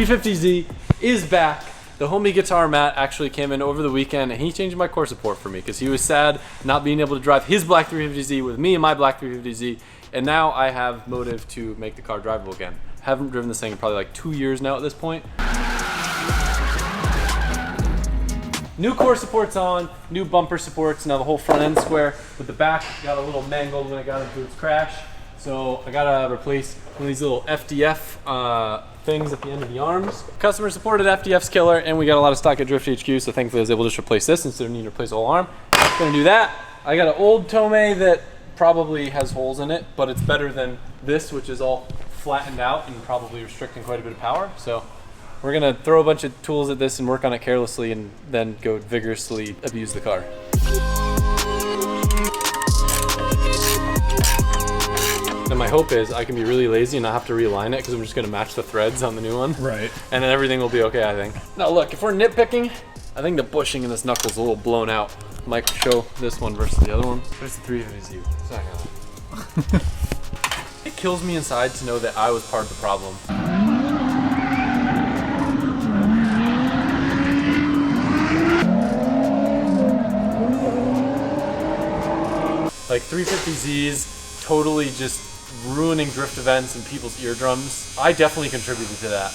350Z is back. The homie guitar Matt actually came in over the weekend and he changed my core support for me because he was sad not being able to drive his black 350Z with me and my black 350Z. And now I have motive to make the car drivable again. Haven't driven this thing in probably like 2 years now at this point. New core supports on, new bumper supports. Now the whole front end square with the back got a little mangled when it got into its crash. So I gotta replace one of these little FDF things at the end of the arms. Customer supported FDF's killer, and we got a lot of stock at Drift HQ, so thankfully I was able to just replace this instead of needing to replace the whole arm. Gonna do that. I got an old Tomei that probably has holes in it, but it's better than this, which is all flattened out and probably restricting quite a bit of power. So we're gonna throw a bunch of tools at this and work on it carelessly and then go vigorously abuse the car. And my hope is I can be really lazy and not have to realign it because I'm just gonna match the threads on the new one. Right. And then everything will be okay, I think. Now look, if we're nitpicking, I think the bushing in this knuckle's a little blown out. Might show this one versus the other one. But it's the 350Z. It's not gonna... It kills me inside to know that I was part of the problem. Like 350Zs totally just ruining drift events and people's eardrums. I definitely contributed to that.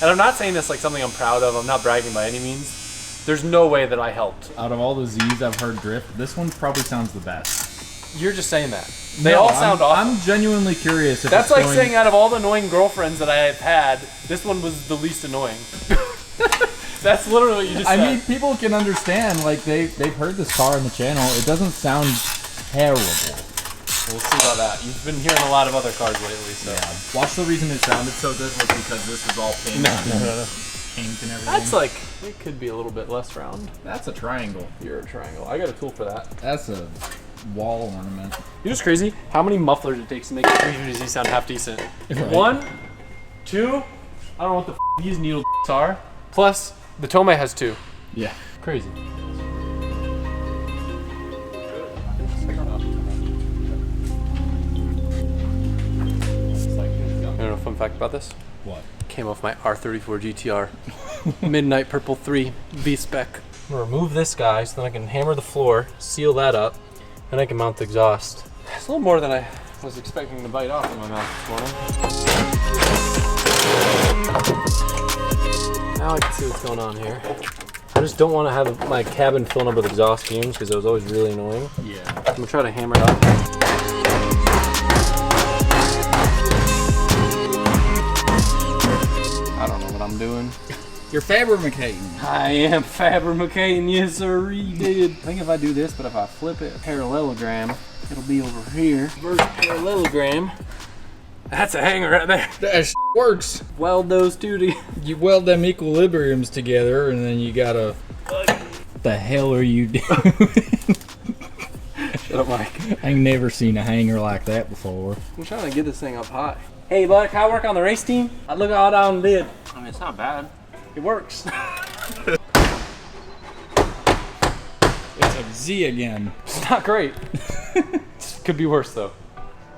And I'm not saying this like something I'm proud of. I'm not bragging by any means. There's no way that I helped. Out of all the Zs I've heard drift, this one probably sounds the best. You're just saying that. They all sound awesome. I'm genuinely curious if that's like saying out of all the annoying girlfriends that I have had, this one was the least annoying. That's literally what you just said. I mean, people can understand, like they've heard this car on the channel. It doesn't sound terrible. We'll see about that. You've been hearing a lot of other cars lately, so. Yeah. Watch, the reason it sounded so good was because this is all pink. No. Pink and everything. That's like, it could be a little bit less round. That's a triangle. You're a triangle. I got a tool for that. That's a wall ornament. You know what's crazy? How many mufflers it takes to make a 350Z sound half decent? Right. 1, 2, I don't know what the these needle are. Plus, the Tomei has 2. Yeah. Crazy. You know a fun fact about this? What? Came off my R34 GTR. Midnight Purple 3 V-Spec. I'm gonna remove this guy so then I can hammer the floor, seal that up, and I can mount the exhaust. It's a little more than I was expecting to bite off in my mouth this morning. Now I can see what's going on here. I just don't want to have my cabin filling up with exhaust fumes because it was always really annoying. Yeah. I'm gonna try to hammer it up. I don't know what I'm doing. You're fabricating. I am fabricating, yes sir, he did. I think if I do this, but if I flip it parallelogram, it'll be over here. Reverse parallelogram. That's a hanger right there. That works. Weld those two. You weld them equilibriums together, and then you gotta. What the hell are you doing? Shut up, Mike. I've never seen a hanger like that before. I'm trying to get this thing up high. Hey, bud, can I work on the race team? I look all down did. I mean, it's not bad. It works. It's a Z again. It's not great. Could be worse though.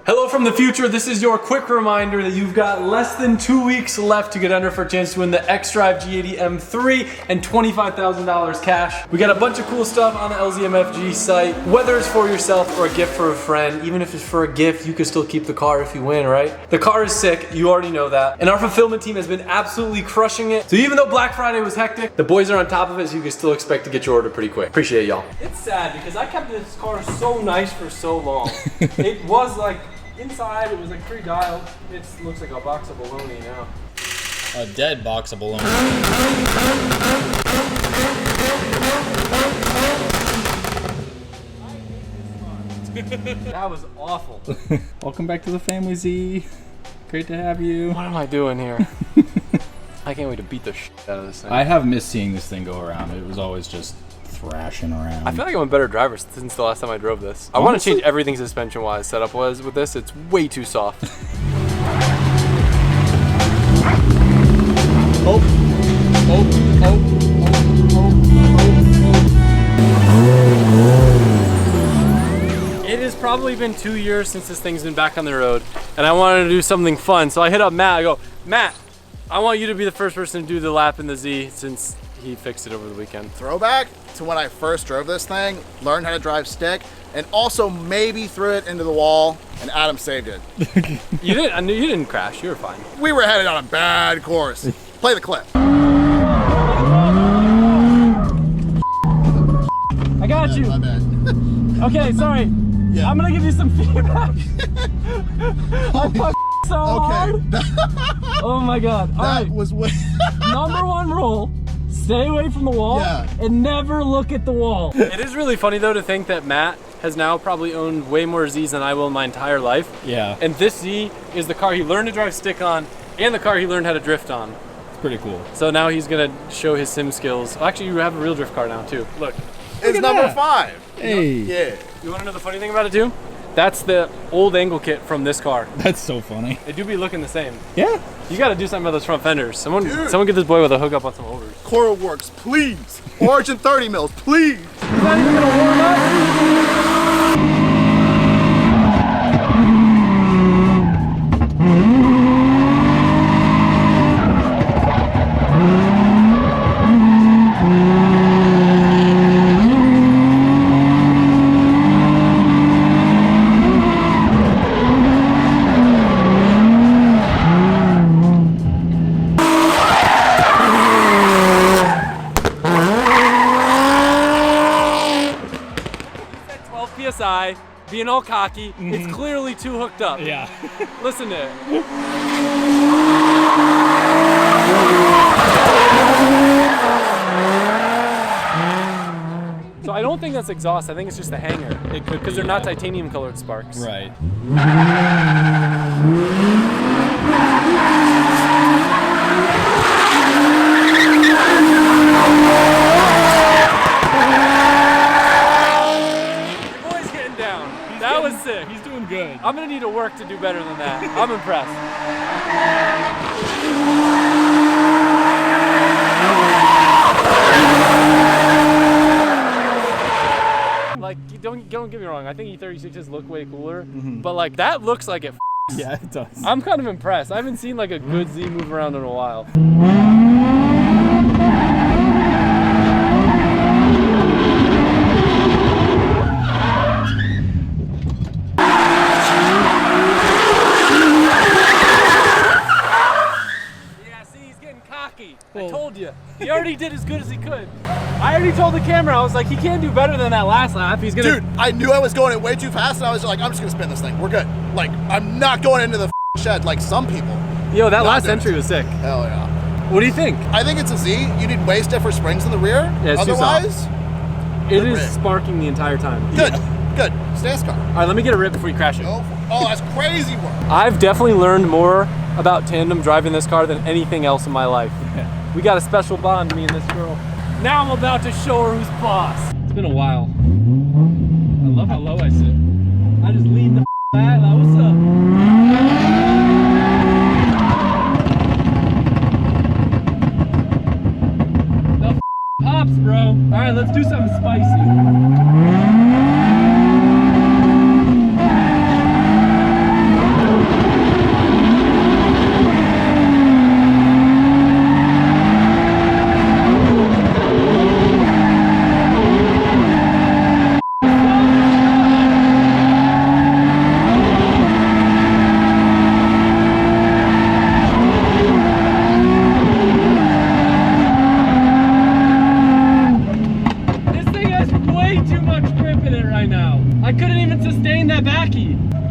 Hello from the future. This is your quick reminder that you've got less than 2 weeks left to get under for a chance to win the X-Drive G80 M3 and $25,000 cash. We got a bunch of cool stuff on the LZMFG site. Whether it's for yourself or a gift for a friend, even if it's for a gift, you can still keep the car if you win, right? The car is sick, you already know that. And our fulfillment team has been absolutely crushing it. So even though Black Friday was hectic, the boys are on top of it, so you can still expect to get your order pretty quick. Appreciate y'all. It's sad because I kept this car so nice for so long. It was like, inside, it was like pre-dialed. It looks like a box of bologna now. A dead box of bologna. That was awful. Welcome back to the family, Z. Great to have you. What am I doing here? I can't wait to beat the shit out of this thing. I have missed seeing this thing go around. It was always just thrashing around. I feel like I'm a better driver since the last time I drove this. I want to change everything suspension-wise. Setup was with this. It's way too soft. It has probably been 2 years since this thing's been back on the road, and I wanted to do something fun. So I hit up Matt. I go, Matt, I want you to be the first person to do the lap in the Z since he fixed it over the weekend. Throwback to when I first drove this thing, learned how to drive stick, and also maybe threw it into the wall, and Adam saved it. You didn't. I knew you didn't crash. You were fine. We were headed on a bad course. Play the clip. I got you. My bad. Okay, sorry. Yeah. I'm gonna give you some feedback. I fucked so hard. Oh my god. All right. That was way. Number one rule. Stay away from the wall and never look at the wall. It is really funny though to think that Matt has now probably owned way more Zs than I will in my entire life. Yeah. And this Z is the car he learned to drive stick on and the car he learned how to drift on. It's pretty cool. So now he's gonna show his sim skills. Actually, you have a real drift car now too. Look. It's number 5. Hey. Yeah. You wanna know the funny thing about it too? That's the old angle kit from this car. That's so funny. They do be looking the same. Yeah. You gotta do something about those front fenders. Someone get this boy with a hookup on some overs. Coral Works, please. Origin 30 mils, please. Is that even gonna warm up? PSI, being all cocky, it's clearly too hooked up. Yeah. Listen to it. So I don't think that's exhaust, I think it's just the hanger. It could because they're not titanium colored sparks. Right. That was sick. He's doing good. I'm gonna need to work to do better than that. I'm impressed. Like, don't get me wrong. I think E36s look way cooler, but like that looks like it. Yeah, it does. I'm kind of impressed. I haven't seen like a good Z move around in a while. I told you. He already did as good as he could. I already told the camera, I was like, he can't do better than that last lap. He's gonna. Dude, I knew I was going it way too fast, and I was like, I'm just gonna spin this thing. We're good. Like, I'm not going into the shed like some people. Yo, that last entry was sick. Hell yeah. What do you think? I think it's a Z. You need way stiffer springs in the rear. Yeah, it's otherwise, it is sparking the entire time. Good. Good. Stance car. All right, let me get a rip before you crash it. Oh, that's crazy work. I've definitely learned more about tandem driving this car than anything else in my life. We got a special bond, me and this girl. Now I'm about to show her who's boss. It's been a while. I love how low I sit. I just lean the back, like, what's up? The pops, bro. All right, let's do something spicy.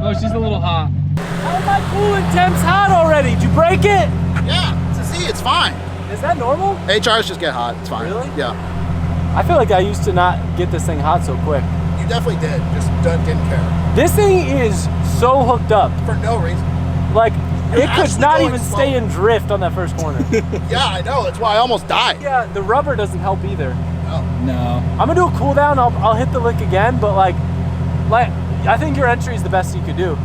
Oh, she's a little hot. How am my coolant temps hot already? Did you break it? Yeah, it's a Z, it's fine. Is that normal? HRs just get hot, it's fine. Really? Yeah. I feel like I used to not get this thing hot so quick. You definitely did, just didn't care. This thing is so hooked up. For no reason. Like, You're it could not even slow. stay in drift on that first corner. Yeah, I know, that's why I almost died. Yeah, the rubber doesn't help either. No. I'm gonna do a cool down, I'll hit the lick again, but like, I think your entry is the best you could do.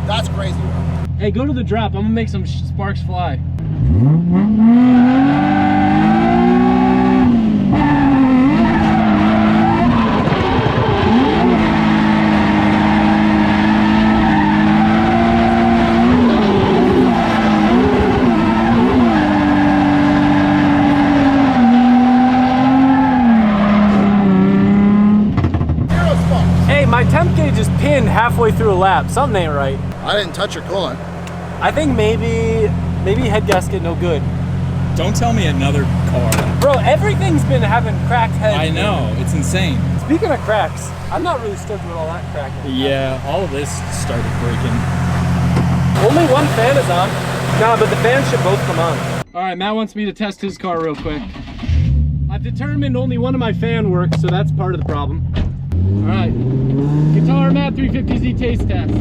That's crazy, bro. Hey, go to the drop. I'm gonna make some sparks fly. pinned halfway through a lap. Something ain't right. I didn't touch your coolant. I think maybe head gasket no good. Don't tell me another car. Bro, everything's been having cracked heads. I know, it's insane. Speaking of cracks, I'm not really stoked with all that cracking. Yeah, all of this started breaking. Only one fan is on. No, but the fans should both come on. All right, Matt wants me to test his car real quick. I've determined only one of my fan works, so that's part of the problem. All right, Guitar Matt 350Z taste test.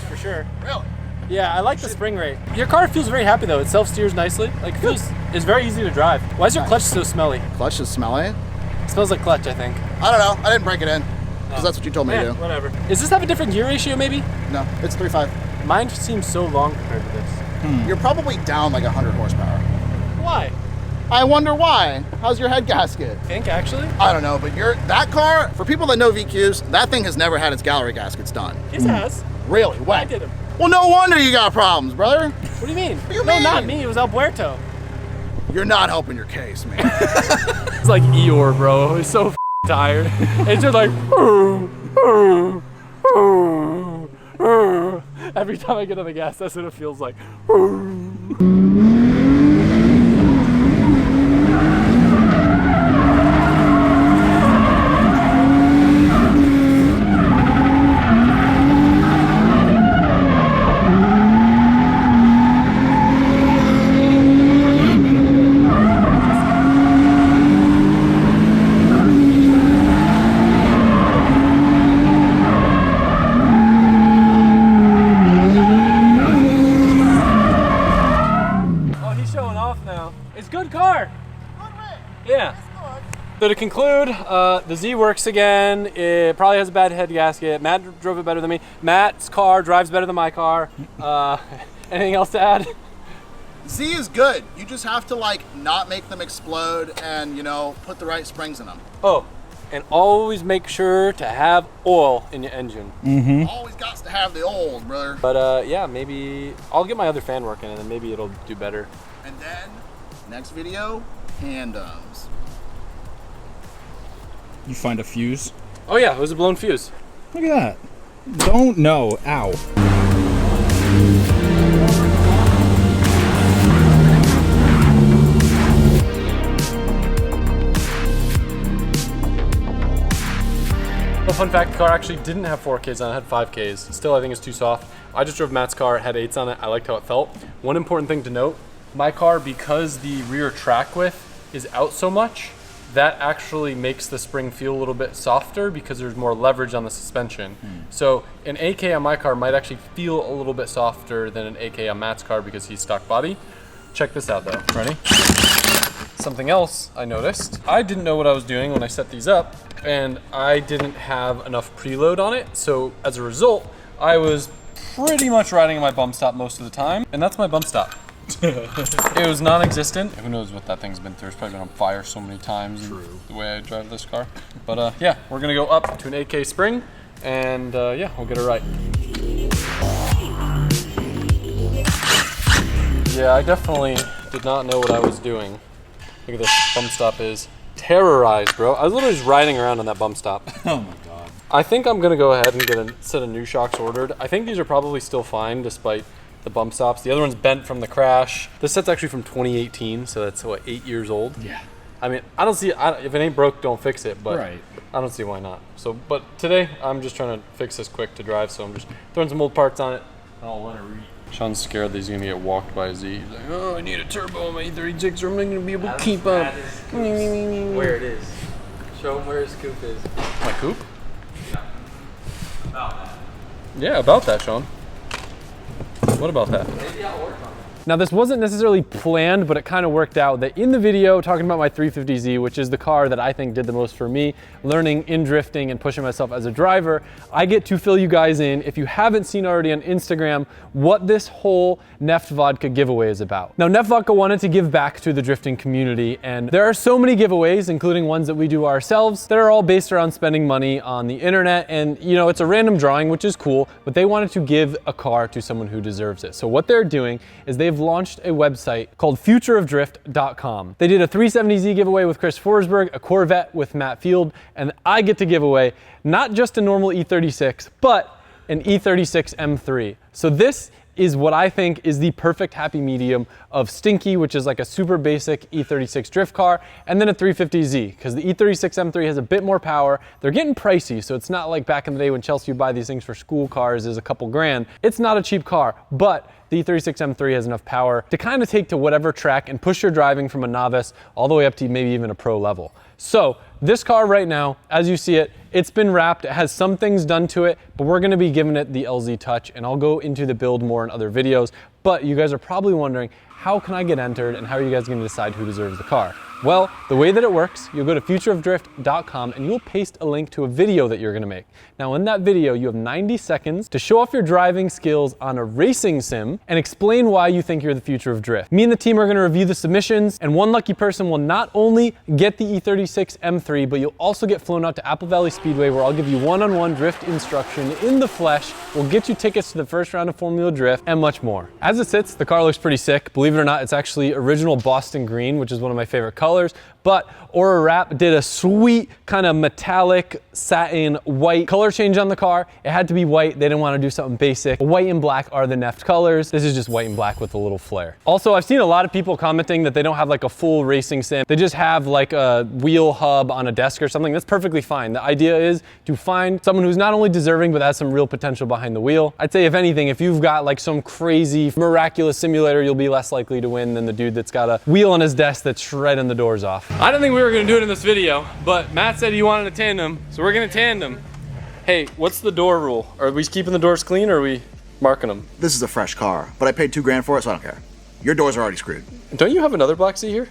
For sure. Really? Yeah, I like the spring rate. Your car feels very happy though. It self-steers nicely. Like it feels, it's very easy to drive. Why is your clutch so smelly? Clutch is smelly? It smells like clutch, I think. I don't know. I didn't break it in. Because that's what you told me to do. Whatever. Does this have a different gear ratio maybe? No, it's 3.5. Mine seems so long compared to this. You're probably down like 100 horsepower. Why? I wonder why. How's your head gasket? I think actually? I don't know, but that car, for people that know VQs, that thing has never had its gallery gaskets done. Yes, it has. Really? When? I did them. Well, no wonder you got problems, brother. What do you mean? What do you No, mean? not me. It was Alberto. You're not helping your case, man. It's like Eeyore, bro. He's so tired. It's just like every time I get on the gas, that's what it feels like. So to conclude, the Z works again. It probably has a bad head gasket. Matt drove it better than me. Matt's car drives better than my car. Anything else to add? Z is good. You just have to like not make them explode and, you know, put the right springs in them. Oh, and always make sure to have oil in your engine. Always got to have the oil, brother. But yeah, maybe I'll get my other fan working and then maybe it'll do better. And then, next video, tandems. You find a fuse? Oh yeah, it was a blown fuse. Look at that. Don't know. Ow. Well, fun fact, the car actually didn't have 4Ks on it, it had 5Ks. Still, I think it's too soft. I just drove Matt's car, it had 8s on it. I liked how it felt. One important thing to note, my car, because the rear track width is out so much, that actually makes the spring feel a little bit softer because there's more leverage on the suspension. So an AK on my car might actually feel a little bit softer than an AK on Matt's car because he's stock body. Check this out though, ready? Something else I noticed, I didn't know what I was doing when I set these up and I didn't have enough preload on it. So as a result, I was pretty much riding in my bump stop most of the time, and that's my bump stop. It was non-existent. Who knows what that thing's been through. It's probably been on fire so many times. True. The way I drive this car. But yeah, we're gonna go up to an AK spring and yeah, we'll get it right. Yeah, I definitely did not know what I was doing. Look at this, bump stop is terrorized, bro. I was literally just riding around on that bump stop. Oh my God. I think I'm gonna go ahead and get a set of new shocks ordered. I think these are probably still fine despite the bump stops. The other one's bent from the crash. This set's actually from 2018, so that's what, 8 years old? Yeah. I mean, I don't see, if it ain't broke, don't fix it, but right. I don't see why not. So, but today, I'm just trying to fix this quick to drive, so I'm just throwing some old parts on it, and I'll let it read. Sean's scared that he's gonna get walked by a Z. He's like, oh, I need a turbo on my E36 or I'm not gonna be able to keep up. Where it is. Show him where his coupe is. My coupe? Yeah. About that. Yeah, about that, Sean. What about that? Maybe I'll work on Now this wasn't necessarily planned, but it kind of worked out that in the video talking about my 350Z, which is the car that I think did the most for me, learning in drifting and pushing myself as a driver, I get to fill you guys in, if you haven't seen already on Instagram, what this whole Neft Vodka giveaway is about. Now Neft Vodka wanted to give back to the drifting community, and there are so many giveaways, including ones that we do ourselves, that are all based around spending money on the internet. And you know, it's a random drawing, which is cool, but they wanted to give a car to someone who deserves it. So what they're doing is they've launched a website called futureofdrift.com. They did a 370Z giveaway with Chris Forsberg, a Corvette with Matt Field, and I get to give away not just a normal E36, but an E36 M3. So this is what I think is the perfect happy medium of Stinky, which is like a super basic E36 drift car, and then a 350Z, because the E36 M3 has a bit more power. They're getting pricey, so it's not like back in the day when Chelsea would buy these things for school cars is a couple grand. It's not a cheap car, but the E36 M3 has enough power to kind of take to whatever track and push your driving from a novice all the way up to maybe even a pro level. So this car right now, as you see it, it's been wrapped. It has some things done to it, but we're gonna be giving it the LZ touch, and I'll go into the build more in other videos. But you guys are probably wondering, how can I get entered and how are you guys gonna decide who deserves the car? Well, the way that it works, you'll go to futureofdrift.com and you'll paste a link to a video that you're gonna make. Now in that video, you have 90 seconds to show off your driving skills on a racing sim and explain why you think you're the future of drift. Me and the team are gonna review the submissions, and one lucky person will not only get the E36 M3, but you'll also get flown out to Apple Valley Speedway, where I'll give you one-on-one drift instruction in the flesh. We'll get you tickets to the first round of Formula Drift and much more. As it sits, the car looks pretty sick. Believe it or not, it's actually original Boston green, which is one of my favorite colors. But Aura Wrap did a sweet kind of metallic satin white color change on the car. It had to be white. They didn't want to do something basic. White and black are the Neft colors. This is just white and black with a little flare. Also, I've seen a lot of people commenting that they don't have like a full racing sim. They just have like a wheel hub on a desk or something. That's perfectly fine. The idea is to find someone who's not only deserving, but has some real potential behind the wheel. I'd say if anything, if you've got like some crazy miraculous simulator, you'll be less likely to win than the dude that's got a wheel on his desk that's shredding the doors off. I didn't think we were gonna do it in this video, but Matt said he wanted a tandem, so we're gonna tandem. Hey, what's the door rule? Are we keeping the doors clean or are we marking them? This is a fresh car, but I paid $2 grand for it, so I don't care. Your doors are already screwed. Don't you have another black seat here?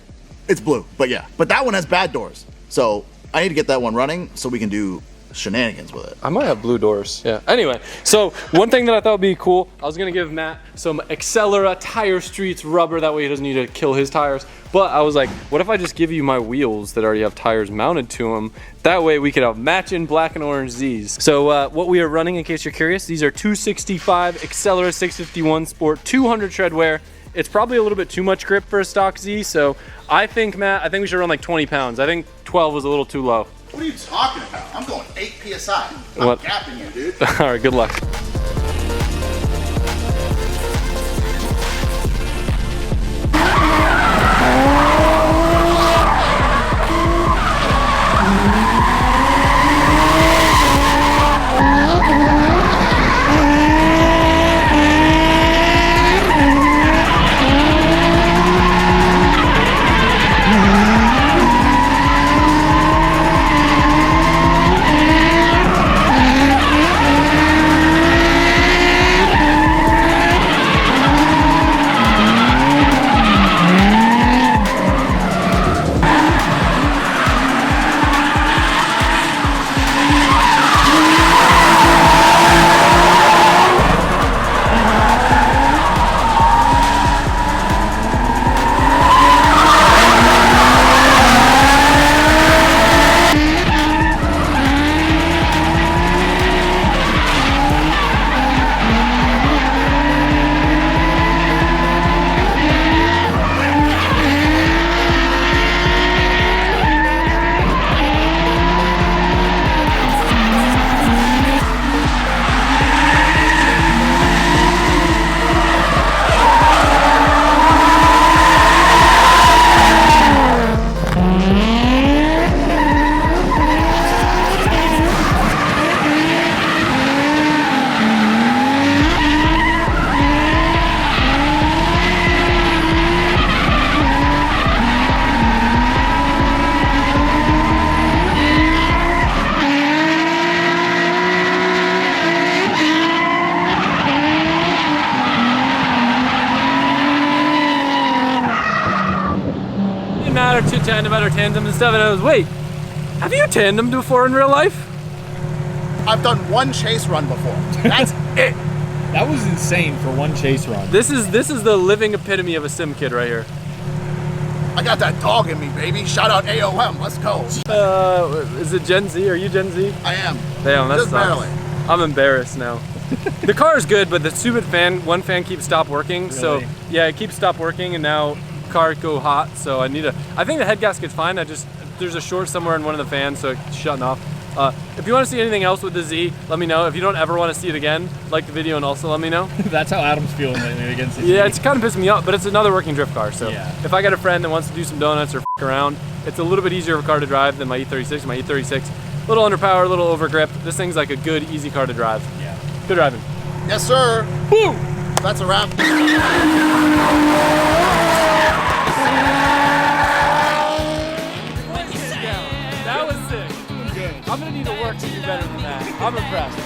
It's blue, but yeah. But that one has bad doors. So I need to get that one running so we can do shenanigans with it. I might have blue doors. Yeah. Anyway, so one thing that I thought would be cool, I was gonna give Matt some Accelera Tire Streets rubber, that way he doesn't need to kill his tires. But I was like, what if I just give you my wheels that already have tires mounted to them? That way we could have matching black and orange Z's. So what we are running, in case you're curious, these are 265 Accelera 651 Sport 200 tread wear. It's probably a little bit too much grip for a stock Z, so I think, Matt, I think we should run like 20 pounds. I think 12 was a little too low. What are you talking about? I'm going 8 PSI. I'm gapping you, dude. All right, good luck. chatting about our tandems and stuff, and I was, wait, have you tandemed before in real life? I've done one chase run before. That's it. That was insane for one chase run. This is the living epitome of a sim kid right here. I got that dog in me, baby. Shout out AOM. Let's go. Is it Gen Z? Are you Gen Z? I am. Damn, that's Just barely. I'm embarrassed now. The car is good, but the stupid one fan keeps stopped working. Really? So yeah, it keeps stopped working, and now car go hot. So I think the head gasket's fine. There's a short somewhere in one of the fans, so it's shutting off. If you want to see anything else with the Z, let me know. If you don't ever want to see it again, like the video and also let me know. That's how Adam's feeling lately against the Z. Yeah, it's kind of pissing me off, but it's another working drift car. So yeah. If I got a friend that wants to do some donuts or f around, it's a little bit easier of a car to drive than my E36. My E36, a little underpowered, a little over grip. This thing's like a good, easy car to drive. Yeah. Good driving. Yes, sir. Woo! That's a wrap. That was sick. I'm gonna need to work to do better than that. I'm impressed.